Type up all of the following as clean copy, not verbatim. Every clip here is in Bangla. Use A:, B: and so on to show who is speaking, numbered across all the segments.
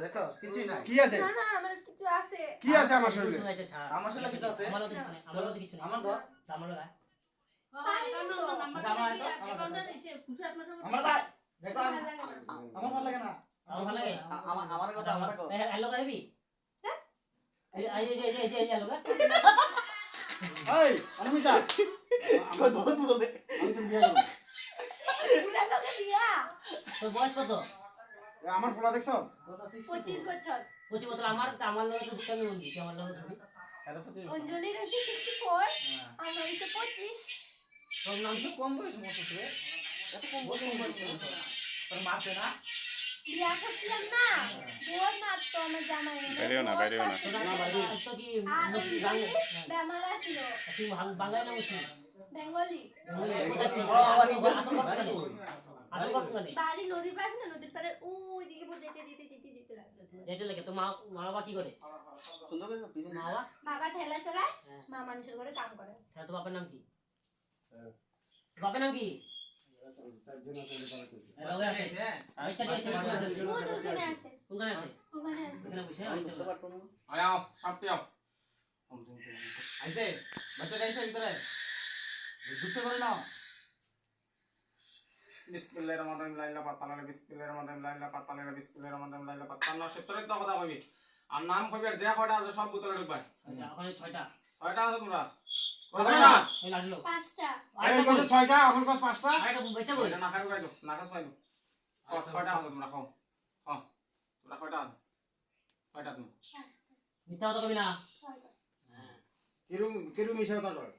A: দেখছো কিছুই নাই।
B: কি আছে?
C: না না আমার কিছু আছে।
B: কি আছে আমার শরীরে?
A: আমার শরীরে কিছু আছে?
D: আমারও কিছু নেই, আমারও কিছু নেই।
A: আমার দাও।
D: আমারও গায়।
A: আমার দাও। দেখো
C: ভালো লাগে না।
A: আমার ভালো লাগে না।
D: আমার ভালো লাগে।
A: আমার কথা আমার কথা।
D: হ্যালো গাইবি? এই হ্যালো গা।
B: এই অনুমিতা
A: কই দোদ বল দে।
B: আমি তো বিয়ে করব।
C: বুড়া লোকে বিয়া।
D: তোর বয়স কত?
B: আমার পোলা দেখছো?
C: 25 বছর।
D: 25 বছর আমার লগে তো দুটো বন্ধু, আমার লগে ধরি।
C: অঞ্জলির হচ্ছে 64, আমার হচ্ছে 25।
D: তোর নাম কি?
A: কম বয়স বসছিস রে। এত কম বয়স তোর মারছে না?
C: বিয়া করছিলাম না, বোন মারতো আমার জামাই।
E: বাইরেও না।
D: তোর নাম তো কি
C: বেমার ছিল,
D: তুই বাঙালি না মুসলিম?
C: বেঙ্গলি।
D: আসল কথা বলে।
C: বাড়ি নদীর পাশে না, নদীর পাড়ে ওই দিকে যেতে লাগলো।
D: যেতে লাগে তো মা বাবা কি করে?
A: সুন্দর করে পিছনে
D: মা বাবা?
C: বাবা ঠেলা চালায়, মা মানুষের ঘরে কাম করে।
D: তাহলে তো বাপের নাম কি? বাপের নাম কি? লগে আছে। আচ্ছা ঠিক আছে।
C: ওখানে আছে,
D: কোনখানে আছে?
C: ওখানে আছে।
D: এখানে বসে
A: ধরতে পারতো না।
F: আয়াও সামনে আও
A: আইছে বাচ্চা গাইছে ভিতরে। গুছে করে নাও।
F: বিসমিল্লাহির রহমানির রহিম লাইলা পাতালা বিসমিল্লাহির রহমানির রহিম লাইলা পাতালা বিসমিল্লাহির রহমানির রহিম লাইলা পাতালা সেতরে তো কথা কইবি আর নাম কইবি আর যে কয়টা আছে সব বোতলে ঢুকবাই
D: আচ্ছা ওখানে 6টা।
F: কয়টা আছে তোমরা
D: কয়টা? এই লাগলো।
C: 5টা।
B: এই কত 6টা এখন কত 5টা?
D: আরেকটা বেঁচে কই?
F: এটা না খাই গাইলো না খাস পাইলো কয়টা আছে তোমরা খাও খাও তোমরা কয়টা আছে কয়টা তুমি
D: মিথ্যা কথা কবি না।
C: 6টা।
B: কিরম মিশা কথা কয়?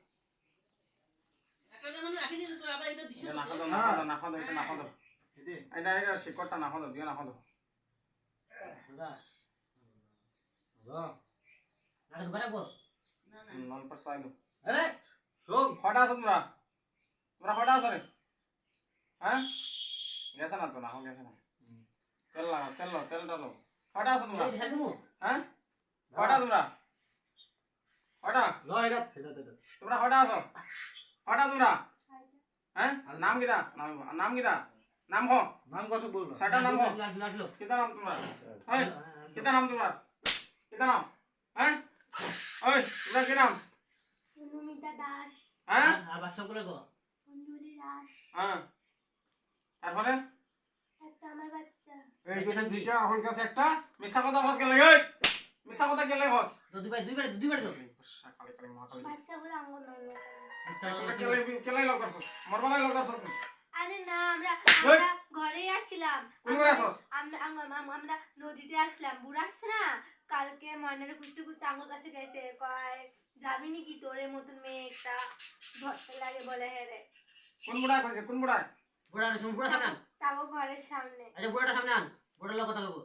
F: এটা না খাও না খাও এটা না খাও এটা এটা শিকড়টা না খাও দিও না খাও
D: আরে ঢুকা রাখবো।
F: নল পর সাইলো
A: আরে শোন
F: কয়টা আছে তোমরা তোমরা কয়টা আছো রে হ্যাঁ গেছে না তো না গেছে না তেল লাগাও তেল ডালো কয়টা আছো তোমরা
D: এই সাইকেল মু।
F: হ্যাঁ কয়টা তোমরা কয়টা
A: ল এটা
F: তোমরা কয়টা আছো কয়টা তোমরা হ্যাঁ নাম কিটা নাম কিটা নাম কো
A: নাম কত বলবো?
F: সাটা নাম কো
D: লাগলো।
F: কিটা নাম তোমরা এই কিটা নাম তোমার কিটা নাম হ্যাঁ ওই তোমরা কি নাম
C: অনুমিতা দাস,
F: হ্যাঁ
D: আর বাকি সবগুলো গো।
C: অঞ্জলি দাস,
F: হ্যাঁ তারপরে
C: একটা আমার বাচ্চা।
B: এই দুটো দুইটা এখন কাছে একটা
F: মিছা কথা হস গেলে এই মিছা কথা গেলে হস
D: তো দুইবার তো।
F: কালি কালি মহাকালি
C: বাচ্চাগুলো আঙ্গুল নড়লো।
D: মিথ্যা কথা
F: তোমরা
D: কি বলে?
F: কেলে লগ করছস মরবালাই লগ করছস তুমি
C: আরে না, আমরা
F: ওই!
C: ঘরেই আসছিলাম।
F: কোন ঘরে আসছস?
C: আমরা নদীতে আসলাম, বুড়া আসছে না, কালকে ময়নারে খুঁজতে খুঁজতে আমার কাছে গেছে, কয় যাবি নাকি তোরে মতন মেয়ে একটা ধরতে লাগে বলে হেরে।
F: কোন বুড়া কইছে কোন বুড়া
D: বুড়াটা শুন, বুড়া সামনে আন।
C: তাও ঘরের সামনে।
D: আচ্ছা বুড়াটা সামনে আন, বুড়ার লোক কথা কইবো।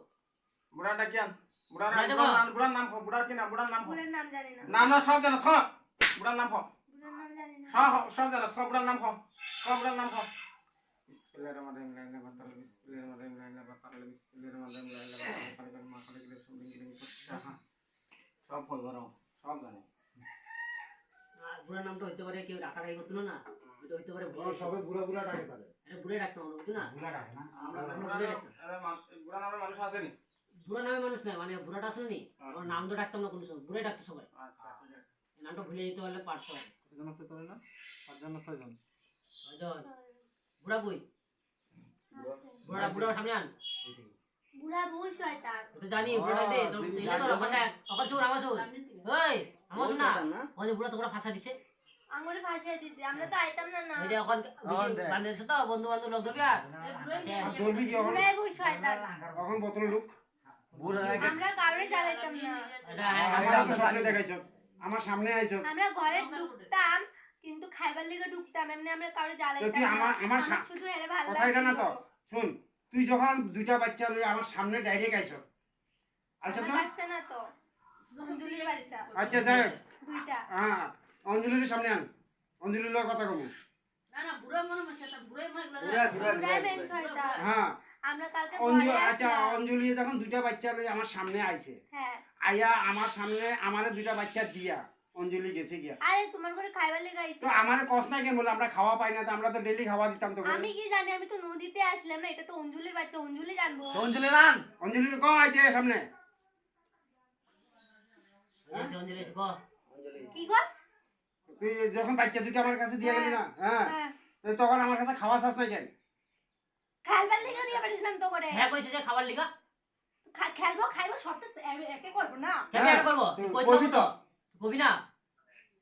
F: বুড়াটা কি আন বুড়ার
D: বুড়া দেখো।
F: বুড়ার নাম কো বুড়ার কি নাম বুড়ার নাম কো
C: বুড়ার নাম জানি না,
F: নাম না সব জানো সব বুড়ার নাম কো
C: বুড়ার নাম জানি না।
F: সব জানো সব বুড়ার নাম কো সব বুড়ার নাম কো বিসমিল্লাহির রহমানির রহিম লাইলা বাতালা বিসমিল্লাহির রহমানির রহিম লাইলা বাতালা বিসমিল্লাহির রহমানির রহিম লাইলা বাতালা কালিকাল মা কালিকাল সুমিং সব ফল ধরো সব জানে
D: আর বুড়ার নামটা হইতে পারে কেউ রাখারাখি করতো না, এটা হইতে পারে বুড়া।
B: সবাই বুড়া বুড়া ডাকে তাহলে।
D: এটা বুড়ে রাখতাম আমরা, বুঝছো না?
B: বুড়া ডাকে না?
D: আমরা বুড়ে রাখতাম।
F: বুড়া নামে মানুষ আসেনি
D: বুড়া নামে মানুষ না, মানে বুড়াটা আসলে নি, ওর নাম তো ডাকতাম না কোনো সময়, বুড়ে ডাকতো সবাই।
F: আচ্ছা ঠিক আছে
D: এই নামটা ভুলে যেতে পারলে পারতো।
A: কতজন আছে তোর না? 5 জন 6 জন।
D: অজন বুড়া কই? বুড়া সামনে আন।
C: বুড়া বউ শয়তান।
D: তো জানি বুড়া দে তো দিলে তো ওখানে ওখানে শুন আমার শুন। এই আমার শুন না, ওই যে বুড়া তোরা ফাঁসা দিছে,
C: আঙুলে ফাঁসিয়ে দিতে, আমরা তো আইতাম না। না
D: ওই যে ওখান বান্ধেছে তো বন্ধু বান্ধব লোক ধরবি আর
B: আর ধরবি কি এখন?
C: বুড়াই বউ শয়তান।
B: এখন বোতলে ঢুক।
A: বুড়া
C: আমরা কাউরে জ্বালাইতাম না,
D: এটা
B: আমার তো সামনে দেখাইছ। আমার সামনে আইছ।
C: আমরা ঘরে ঢুকতাম কিন্তু খাইবার লেগে ঢুকতাম, এমনি আমরা কাউরে
B: তো
C: জ্বালাইতাম
B: তুই আমার
C: না।
B: আমার
C: আমার শুধু এর ভালো
B: কথা এটা না তো।
C: লাগছিল।
B: শুন, তুই যখন দুইটা বাচ্চা লই আমার সামনে ডাইরেক্ট আইছ। আচ্ছা
C: আমার
B: তো?
C: বাচ্চা না তো, অঞ্জলির বাচ্চা
B: আচ্ছা যাই হোক।
C: দুইটা।
B: হ্যাঁ, অঞ্জলির সামনে আন। অঞ্জলির লগে কথা কমু।
C: বুড়াই বেন শয়তান।
B: হ্যাঁ,
C: আমরা কালকে
B: অঞ্জলি
C: ঘরে
B: আচ্ছা
C: আসলাম।
B: অঞ্জলি যখন দুইটা বাচ্চা লই আমার সামনে আইছে।
C: হ্যাঁ,
B: আইয়া আমার সামনে আমারে দুইটা বাচ্চা দিয়া অঞ্জলি গেছে গিয়া
C: আরে তোমার ঘরে খাইবার লেগে আইছে।
B: তো আমার কষ্ট নাই কেন বলে আমরা খাওয়া পাই না, তো আমরা তো ডেলি খাওয়া দিতাম তো
C: আমি কি জানি, আমি তো নদীতে আসলাম না, এটা তো অঞ্জলির বাচ্চা, অঞ্জলি জানবো।
F: অঞ্জলি রান
B: অঞ্জলি ক আইতে সামনে
D: এসে অঞ্জলি এসে ক
C: কি গস?
B: তুই যখন বাচ্চা দুটো আমার কাছে দিয়ে গেলি না, হ্যাঁ
C: হ্যাঁ,
B: তো তখন আমার কাছে খাওয়া চাস নাই কেন?
C: খাইবার লেগে দিয়ে পাঠিয়েছিলাম তো করে।
D: হ্যাঁ কইছে যে খাবার লিগা
C: খেলবো খাইবো সবটা একে করবো না।
D: কেমন করবো
B: তুই
D: তুই কইছ
B: কইবি তো,
D: কবি না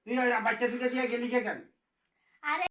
B: তুই বাচ্চা দুটো দিয়ে গেলি কে কেন?
C: আরে